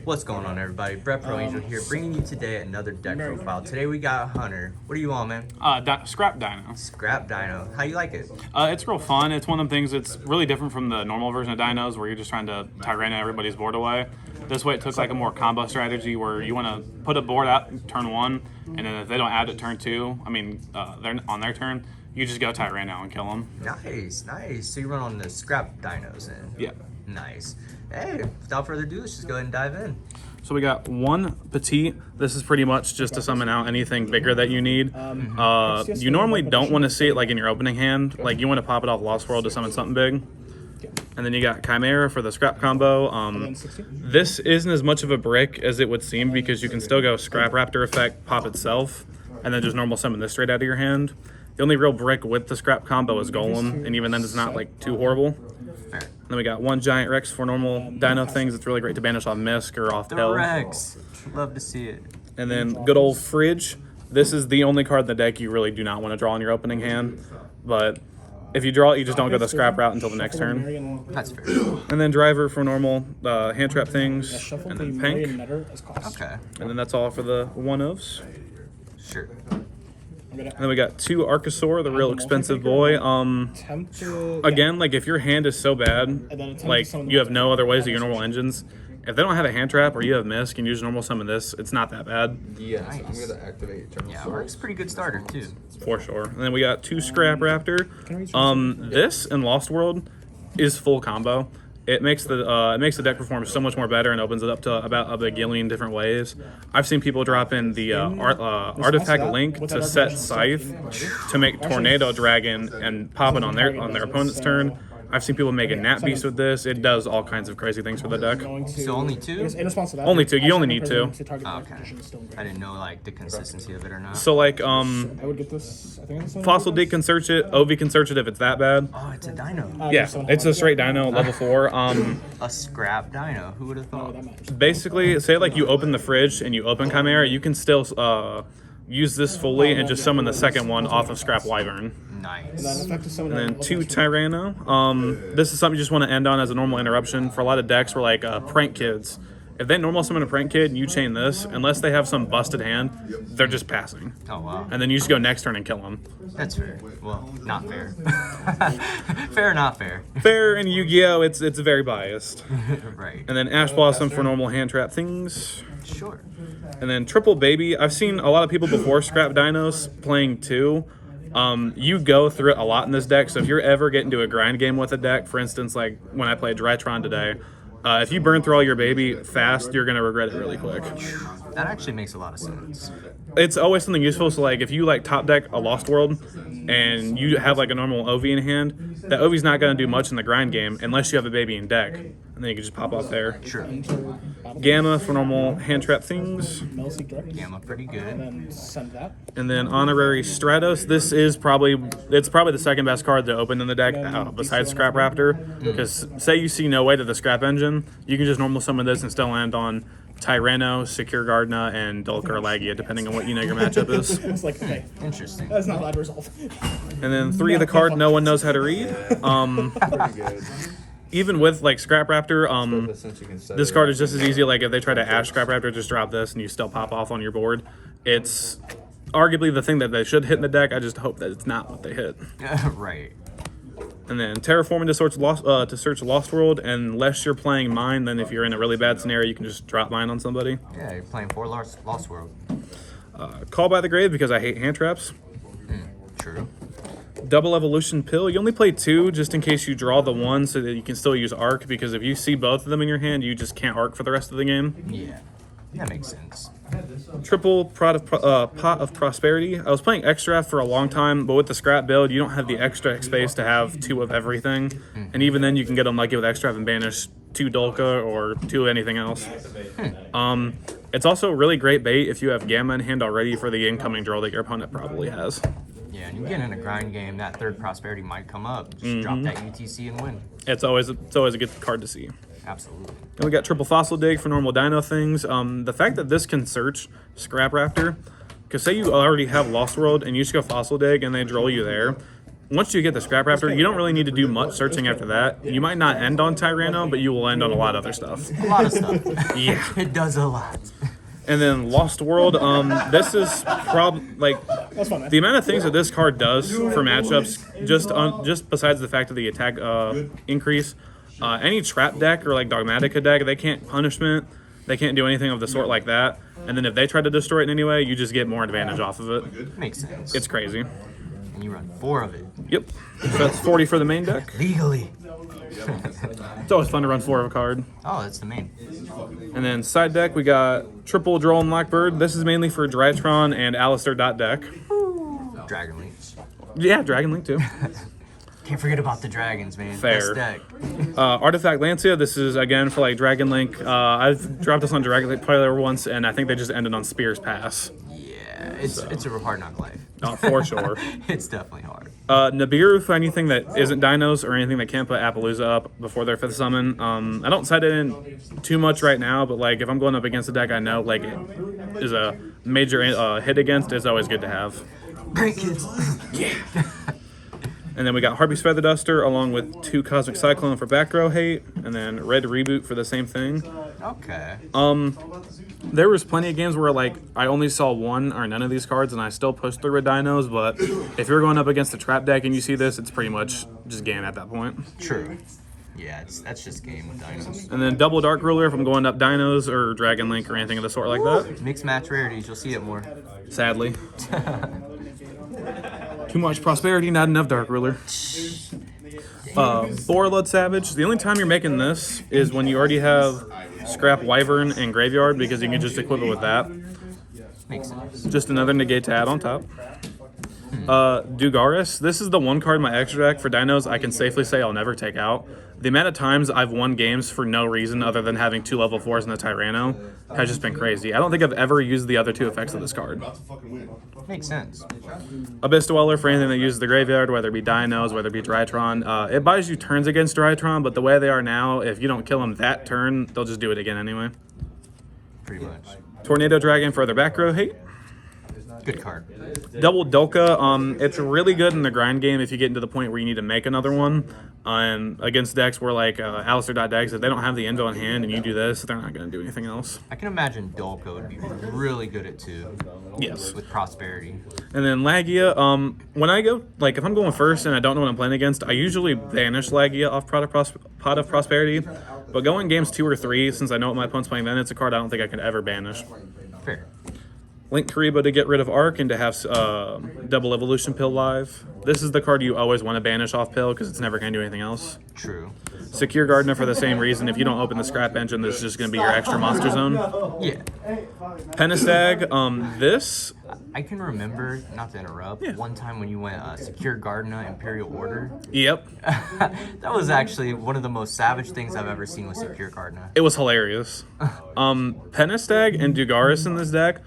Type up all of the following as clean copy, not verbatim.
What's going on, everybody? Brett Pro Angel here, bringing you today another deck profile. Today we got Hunter. What do you want, man? Scrap Dino. Scrap Dino. How you like it? It's real fun. It's one of them things that's really different from the normal version of Dinos where you're just trying to Tyranno everybody's board away. This way it took like a more combo strategy where you want to put a board out turn one, and then if they don't add it turn two, they're on their turn, you just go Tyranno and kill them. Nice, nice. So you run on the Scrap Dinos then? Yeah. Nice. Hey, without further ado, let's just go ahead and dive in. So we got one petite. This is pretty much just to summon out anything bigger that you need. You normally don't want to see it like in your opening hand. Like you want to pop it off Lost World to summon something big. And then you got Chimera for the scrap combo. This isn't as much of a brick as it would seem because you can still go Scrap Raptor effect, pop itself, and then just normal summon this straight out of your hand. The only real brick with the scrap combo is Golem, and even then it's not like too horrible. Then we got one Giant Rex for normal Dino things. It's really great to banish off Misk or off Pill. The Rex. Love to see it. And then good old Fridge. This is the only card in the deck you really do not want to draw in your opening hand. But if you draw it, you just don't go the scrap route until the next turn. That's fair. And then Driver for normal hand trap things. And then Pink. Okay. And then that's all for the one-ofs. Sure. And then we got two Archosaur, the real expensive boy. Again, like if your hand is so bad, like you have no other ways of your normal engines. If they don't have a hand trap or you have Misk and you just normal summon this, it's not that bad. Yeah, Nice. I'm gonna activate Eternal Yeah, Source. Rex pretty good starter too. For sure. And then we got two Scrap Raptor. This and Lost World is full combo. It makes the deck perform so much more better and opens it up to about a bagillion different ways. I've seen people drop in the artifact link to set Scythe to make Tornado Dragon and pop it on their opponent's turn. I've seen people make a Nat Beast with this. It does all kinds of crazy things for the deck. So only two? Only two. You only need two. Oh, okay. I didn't know like the consistency of it or not. So like Fossil Dig can search it. Ovi can search it if it's that bad. Oh, it's a Dino. Yeah, it's a straight Dino, level 4. A Scrap Dino. Who would have thought? Basically, say like you open the fridge and you open Chimera, you can still use this fully and just summon the second one off of Scrap Wyvern. Nice. And then two Tyranno. This is something you just want to end on as a normal interruption for a lot of decks where like Prank Kids. If they normal summon a Prank Kid and you chain this, unless they have some busted hand, they're just passing. Oh, wow. And then you just go next turn and kill them. That's fair. Well, not fair. Fair or not fair? Fair in Yu-Gi-Oh! It's very biased. Right. And then Ash Blossom for normal hand trap things. Sure. And then Triple Baby. I've seen a lot of people before Scrap Dinos playing two. You go through it a lot in this deck, so if you're ever getting to a grind game with a deck, for instance, like when I played Drytron today, if you burn through all your baby fast, you're going to regret it really quick. That actually makes a lot of sense. It's always something useful, so like if you like top deck a Lost World and you have like a normal OV in hand, that OV's not going to do much in the grind game unless you have a baby in deck, and then you can just pop off there. Sure. Gamma for normal hand trap things. Gamma pretty good. And then Honorary Stratos. This is probably the second best card to open in the deck besides Scrap Raptor. Because say you see no way to the Scrap Engine, you can just normal summon this and still land on Tyranno, Secure Gardna, and Dulcar Lagia, depending on what you know your matchup is. It's like, okay, Interesting. that's not bad result. And then 3 of the card no one knows how to read. Pretty good. Even with like Scrap Raptor, Since you can set this it card up. is just as easy. Like if they try to Ash Scrap Raptor, just drop this and you still pop off on your board. It's arguably the thing that they should hit in the deck. I just hope that it's not what they hit. Right. And then Terraforming to search Lost World. And unless you're playing Mine, then if you're in a really bad scenario, you can just drop Mine on somebody. Yeah, you're playing 4 Lost World. Call by the Grave because I hate hand traps. True. Double Evolution Pill. You only play 2 just in case you draw the 1 so that you can still use Arc, because if you see both of them in your hand, you just can't Arc for the rest of the game. Yeah. That makes sense. Triple Pot of Prosperity. I was playing Extra for a long time, but with the Scrap build, you don't have the extra space to have 2 of everything. And even then, you can get unlucky with Extra and banish 2 Dulca or 2 anything else. It's also really great bait if you have Gamma in hand already for the incoming draw that your opponent probably has. Yeah, and you get in a grind game, that third prosperity might come up. Just drop that UTC and win. It's always a good card to see. Absolutely. Then we got Triple Fossil Dig for normal Dino things. The fact that this can search Scrap Raptor, because say you already have Lost World and you just go Fossil Dig and they draw you there, once you get the Scrap Raptor, you don't really need to do much searching after that. You might not end on Tyranno, but you will end on a lot of other stuff. A lot of stuff. Yeah. It does a lot. And then Lost World, this is the amount of things that this card does for matchups, just besides the fact of the attack increase. Any trap deck or like Dogmatica deck, they can't punishment, they can't do anything of the sort like that. And then if they try to destroy it in any way, you just get more advantage off of it. Makes sense. It's crazy. And you run 4 of it. Yep. So that's 40 for the main deck. Legally. It's always fun to run 4 of a card. Oh, that's the main. And then side deck, we got Triple Droll and Blackbird. This is mainly for Drytron and Alistair Deck. Dragon Leaps. Yeah, Dragon Link too. Can't forget about the dragons, man. Fair. Best deck. Artifact Lancia, this is again for like Dragon Link. I've dropped this on Dragon Link player once, and I think they just ended on Spear's Pass. Yeah, it's a hard knock life. Oh, for sure. It's definitely hard. Nibiru for anything that isn't dinos or anything that can't put Appaloosa up before their 5th summon. I don't set it in too much right now, but like if I'm going up against a deck I know like it is a major hit against, it's always good to have. Great kids. Yeah. And then we got Harpy's Feather Duster along with 2 Cosmic Cyclone for back row hate, and then Red Reboot for the same thing. Okay. There was plenty of games where like I only saw 1 or none of these cards, and I still pushed through with dinos. But if you're going up against a trap deck and you see this, it's pretty much just game at that point. True. Yeah, that's just game with dinos. And then double Dark Ruler if I'm going up dinos or Dragon Link or anything of the sort like that. Mixed match rarities, you'll see it more. Sadly. Too much prosperity, not enough Dark Ruler. Borreload Savage. The only time you're making this is when you already have Scrap Wyvern and Graveyard, because you can just equip it with that. Makes sense. Just another negate to add on top. Dugaris. This is the one card in my extra deck for dinos I can safely say I'll never take out. The amount of times I've won games for no reason other than having 2 level 4s in the Tyranno has just been crazy. I don't think I've ever used the other 2 effects of this card. Makes sense. Abyss Dweller for anything that uses the graveyard, whether it be dinos, whether it be Drytron. It buys you turns against Drytron, but the way they are now, if you don't kill them that turn, they'll just do it again anyway. Pretty much. Tornado Dragon for their back row hate. Good card. Double Dolka, it's really good in the grind game if you get into the point where you need to make another one. And against decks where like Alistair decks, if they don't have the info in hand and you do this, they're not going to do anything else. I can imagine Dolko would be really good at 2. Yes. With prosperity. And then Lagia, when I go, like if I'm going first and I don't know what I'm playing against, I usually banish Lagia off Pot of Prosperity. But going games 2 or 3, since I know what my opponent's playing, then it's a card I don't think I could ever banish. Fair. Link Kariba to get rid of Arc and to have Double Evolution Pill live. This is the card you always want to banish off Pill because it's never going to do anything else. True. Secure Gardener for the same reason. If you don't open the Scrap Engine, this is just going to be your extra monster zone. Yeah. Penistag, this... I can remember, not to interrupt, one time when you went Secure Gardena Imperial Order. Yep. That was actually one of the most savage things I've ever seen with Secure Gardena. It was hilarious. Penistag and Dugaris in this deck.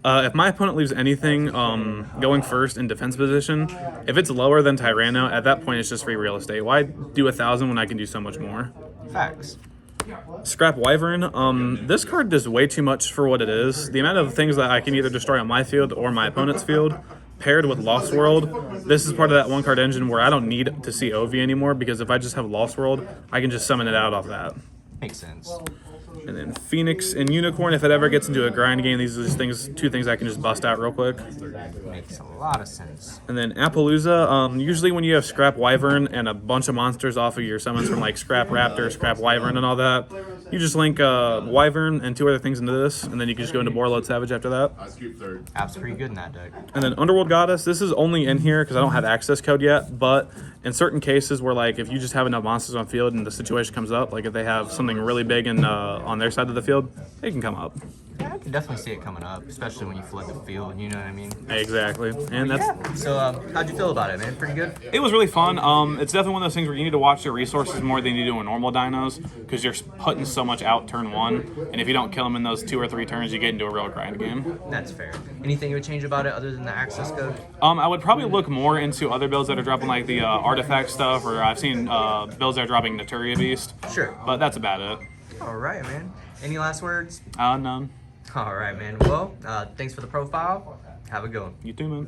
If my opponent leaves anything going first in defense position, if it's lower than Tyranno, at that point it's just free real estate. Why do 1,000 when I can do so much more? Facts. Scrap Wyvern. This card does way too much for what it is. The amount of things that I can either destroy on my field or my opponent's field, paired with Lost World, this is part of that 1-card engine where I don't need to see OV anymore, because if I just have Lost World, I can just summon it out off that. Makes sense. And then Phoenix and Unicorn, if it ever gets into a grind game, these are just 2 things I can just bust out real quick. Makes a lot of sense. And then Appaloosa, usually when you have Scrap Wyvern and a bunch of monsters off of your summons from like Scrap Raptor, Scrap Wyvern, and all that, you just link Wyvern and 2 other things into this, and then you can just go into Borreload Savage after that. App's pretty good in that deck. And then Underworld Goddess, this is only in here because I don't have access code yet, but in certain cases where like if you just have enough monsters on field and the situation comes up, like if they have something really big in, on their side of the field, it can come up. Yeah, I can definitely see it coming up, especially when you flood the field, you know what I mean? Exactly. And that's... So, how'd you feel about it, man? Pretty good? It was really fun. It's definitely one of those things where you need to watch your resources more than you do in normal dinos, because you're putting so much out turn 1, and if you don't kill them in those 2 or 3 turns, you get into a real grind game. That's fair. Anything you would change about it other than the access code? I would probably look more into other builds that are dropping like the artifact stuff, or I've seen builds that are dropping Naturia Beast. Sure. But that's about it. All right, man. Any last words? None. All right, man. Well, thanks for the profile. Have a good one. You too, man.